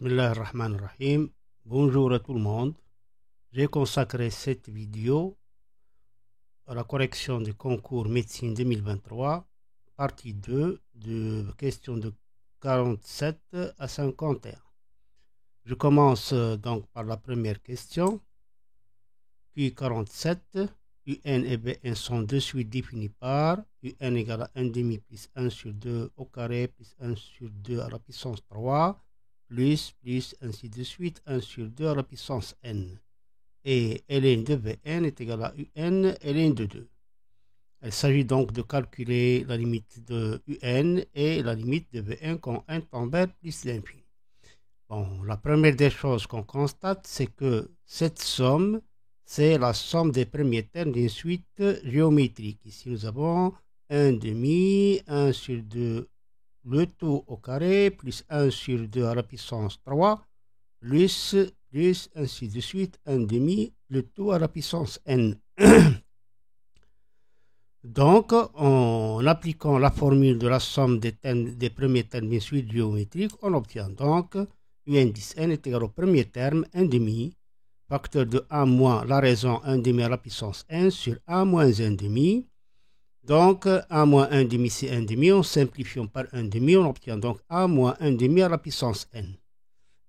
Bismillah ar-Rahman ar-Rahim. Bonjour à tout le monde. J'ai consacré cette vidéo à la correction du concours médecine 2023, partie 2, de questions de 47 à 51. Je commence donc par la première question. Q47, UN et Bn sont de suite définis par UN égale à 1 demi plus 1 sur 2 au carré plus 1 sur 2 à la puissance 3 plus ainsi de suite 1 sur 2 à la puissance n. Et ln de Vn est égal à UN ln de 2. Il s'agit donc de calculer la limite de UN et la limite de Vn quand n tend vers plus l'infini. Bon, la première des choses qu'on constate, c'est que cette somme, c'est la somme des premiers termes d'une suite géométrique. Ici, nous avons 1 demi, 1 sur 2, le tout au carré, plus 1 sur 2 à la puissance 3, plus ainsi de suite, 1 demi, le tout à la puissance n. Donc, en appliquant la formule de la somme des premiers termes d'une suite géométrique, on obtient donc UN 10n est égal au premier terme 1 demi, facteur de 1 moins la raison 1 demi à la puissance n sur 1 moins 1 demi. Donc 1 moins 1 demi c'est 1 demi, en simplifiant par 1 demi, on obtient donc 1 moins 1 demi à la puissance n.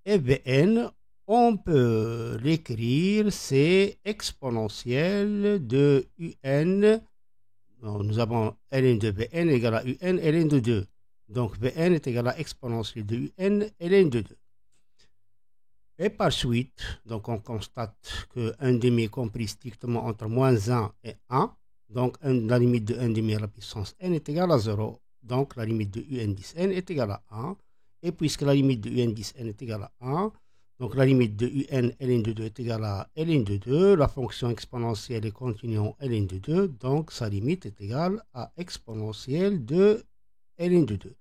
Et Vn, on peut l'écrire, c'est exponentielle de Un. Nous avons ln de Vn égale à Un ln de 2. Donc Vn est égal à exponentielle de Un ln de 2. Et par suite, donc on constate que 1 demi est compris strictement entre moins 1 et 1. Donc la limite de 1 demi à la puissance n est égale à 0. Donc la limite de UN 10n est égale à 1. Et puisque la limite de UN 10n est égale à 1, donc la limite de UN ln de 2 est égale à ln de 2. La fonction exponentielle est continue en ln de 2. Donc sa limite est égale à exponentielle de ln de 2.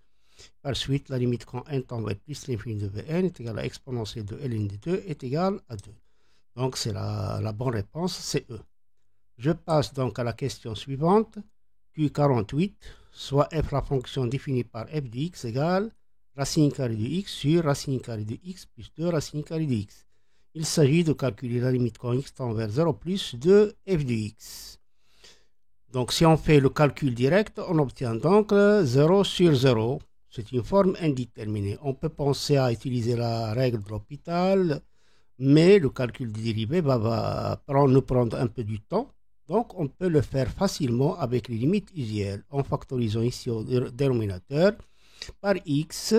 Par suite, la limite quand n tend vers plus l'infini de Vn est égale à exponentielle de ln de 2 est égale à 2. Donc c'est la bonne réponse, c'est E. Je passe donc à la question suivante. Q48, soit f la fonction définie par f de x égale racine carrée de x sur racine carrée de x plus 2 racine carrée de x. Il s'agit de calculer la limite quand x tend vers 0 plus de f de x. Donc si on fait le calcul direct, on obtient donc 0 sur 0. C'est une forme indéterminée. On peut penser à utiliser la règle de l'hôpital, mais le calcul des dérivés va nous prendre un peu du temps. Donc on peut le faire facilement avec les limites usuelles en factorisant ici au dénominateur par x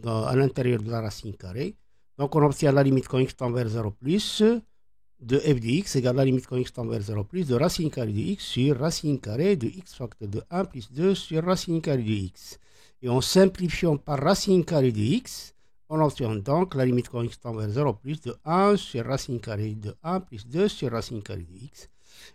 à l'intérieur de la racine carrée. Donc on obtient la limite quand x tend vers 0 plus de f de x égale la limite quand x tend vers 0 plus de racine carrée de x sur racine carrée de x facteur de 1 plus 2 sur racine carrée de x. Et en simplifiant par racine carrée de x, on obtient donc la limite quand x tend vers 0 plus de 1 sur racine carrée de 1 plus 2 sur racine carrée de x.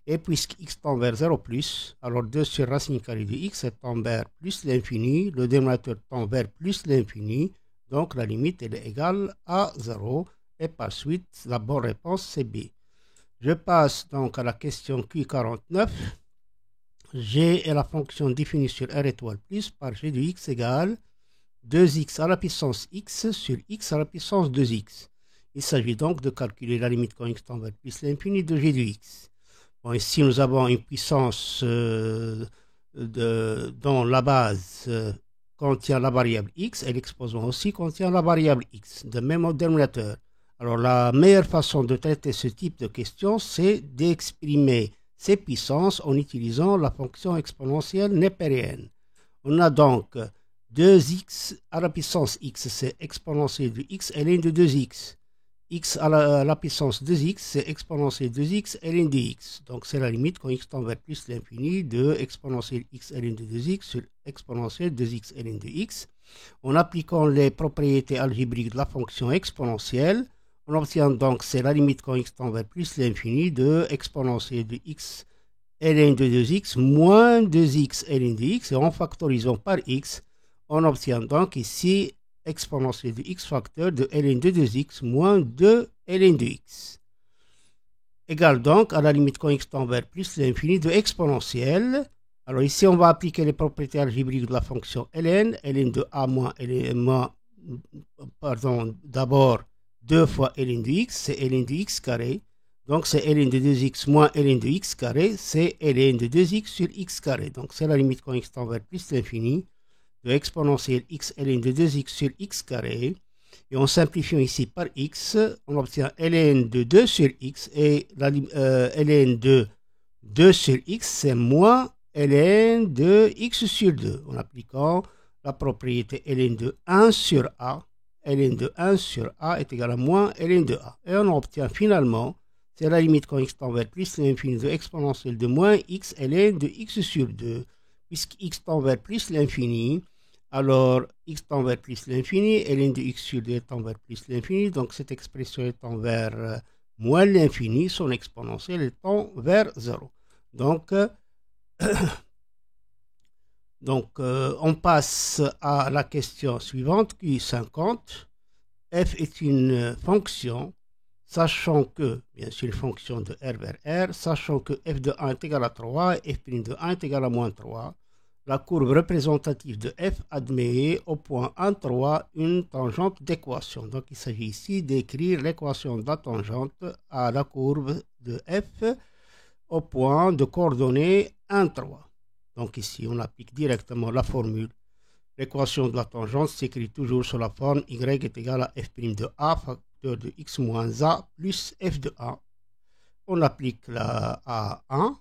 Et puisque x tend vers 0 plus, alors 2 sur racine carrée de x tend vers plus l'infini, le dénominateur tend vers plus l'infini, donc la limite elle est égale à 0. Et par suite, la bonne réponse c'est B. Je passe donc à la question Q49. G est la fonction définie sur R étoile plus par G de x égale 2x à la puissance x sur x à la puissance 2x. Il s'agit donc de calculer la limite quand x tend vers plus l'infini de G de x. Bon, ici nous avons une puissance dont la base contient la variable x et l'exposant aussi contient la variable x, de même au dénominateur. Alors la meilleure façon de traiter ce type de question, c'est d'exprimer ces puissances en utilisant la fonction exponentielle népérienne. On a donc 2x à la puissance x, c'est exponentielle de x ln de 2x. X à la puissance 2x, c'est exponentielle 2x ln de x. Donc c'est la limite quand x tend vers plus l'infini de exponentielle x ln de 2x sur exponentielle 2x ln de x. En appliquant les propriétés algébriques de la fonction exponentielle, on obtient donc c'est la limite quand x tend vers plus l'infini de exponentielle de x ln de 2x moins 2x ln de x. Et en factorisant par x, on obtient donc ici exponentielle de x facteur de ln de 2x moins 2 ln de x. Égale donc à la limite quand x tend vers plus l'infini de exponentielle. Alors ici on va appliquer les propriétés algébriques de la fonction ln de a moins pardon, d'abord 2 fois ln de x, c'est ln de x carré. Donc c'est ln de 2x moins ln de x carré, c'est ln de 2x sur x carré. Donc c'est la limite quand x tend vers plus l'infini de exponentielle x ln de 2x sur x carré. Et en simplifiant ici par x, on obtient ln de 2 sur x et ln de 2 sur x, c'est moins ln de x sur 2 en appliquant la propriété ln de 1 sur a. Ln de 1 sur a est égal à moins ln de a. Et on obtient finalement, c'est la limite quand x tend vers plus l'infini de exponentielle de moins x ln de x sur 2. Puisque x tend vers plus l'infini, alors x tend vers plus l'infini, ln de x sur 2 tend vers plus l'infini, donc cette expression étant vers moins l'infini, son exponentielle tend vers 0. Donc, on passe à la question suivante, Q50. F est une fonction, sachant que, bien sûr, une fonction de R vers R, sachant que f de 1 est égal à 3 et f' de 1 est égal à moins 3. La courbe représentative de f admet au point 1, 3 une tangente d'équation. Donc, il s'agit ici d'écrire l'équation de la tangente à la courbe de f au point de coordonnées 1, 3. Donc ici, on applique directement la formule. L'équation de la tangente s'écrit toujours sur la forme y est égal à f' de a, facteur de x moins a, plus f de a. On applique la à 1.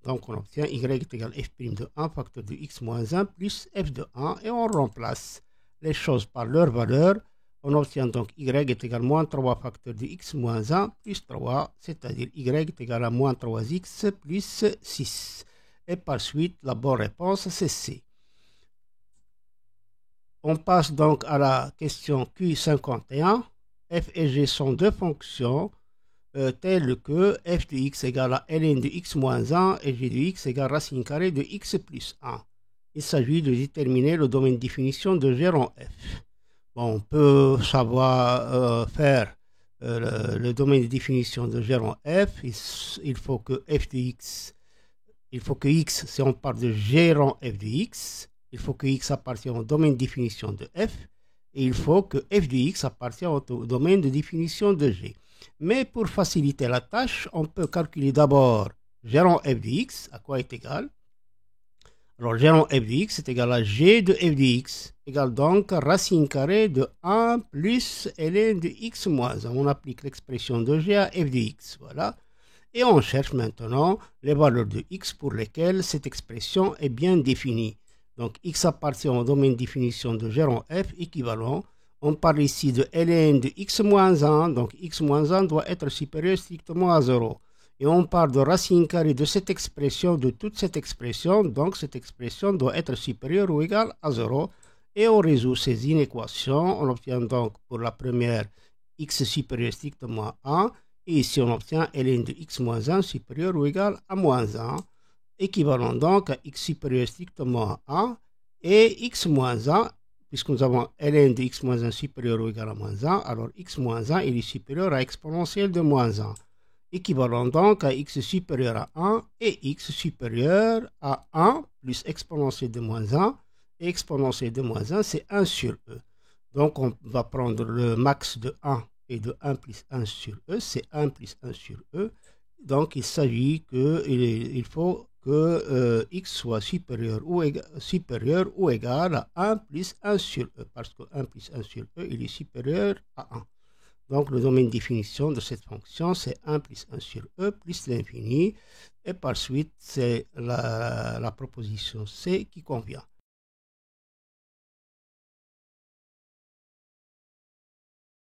Donc on obtient y est égal à f' de 1, facteur de x moins 1, plus f de 1. Et on remplace les choses par leur valeur. On obtient donc y est égal à moins 3 facteur de x moins 1 plus 3, c'est-à-dire y est égal à moins 3x plus 6. Et par suite, la bonne réponse, c'est C. On passe donc à la question Q51. F et G sont deux fonctions telles que f de x égale à ln de x moins 1 et g de x égale racine carrée de x plus 1. Il s'agit de déterminer le domaine de définition de G en f. Bon, on peut savoir faire le domaine de définition de G en f. Il faut que f de x, il faut que x, si on parle de G en f de x, il faut que x appartienne au domaine de définition de f, et il faut que f de x appartienne au domaine de définition de g. Mais pour faciliter la tâche, on peut calculer d'abord g en f de x, à quoi est égal. Alors g en f de x est égal à g de f de x, égale donc racine carrée de 1 plus ln de x moins 1. On applique l'expression de g à f de x, voilà. Et on cherche maintenant les valeurs de x pour lesquelles cette expression est bien définie. Donc x appartient au domaine de définition de G en f équivalent. On parle ici de ln de x moins 1, donc x moins 1 doit être supérieur strictement à 0. Et on parle de racine carrée de cette expression, de toute cette expression, donc cette expression doit être supérieure ou égale à 0. Et on résout ces inéquations. On obtient donc pour la première x supérieur strictement à 1. Et ici on obtient ln de x moins 1 supérieur ou égal à moins 1. Équivalent donc à x supérieur strictement à 1 et x moins 1, puisque nous avons ln de x moins 1 supérieur ou égal à moins 1, alors x moins 1 il est supérieur à exponentielle de moins 1. Équivalent donc à x supérieur à 1 et x supérieur à 1 plus exponentielle de moins 1, et exponentielle de moins 1 c'est 1 sur e. Donc on va prendre le max de 1 et de 1 plus 1 sur e, c'est 1 plus 1 sur e. Donc il s'agit qu'il faut que x soit supérieur ou égal à 1 plus 1 sur e, parce que 1 plus 1 sur e, il est supérieur à 1. Donc le domaine de définition de cette fonction, c'est 1 plus 1 sur e plus l'infini, et par suite, c'est la proposition C qui convient.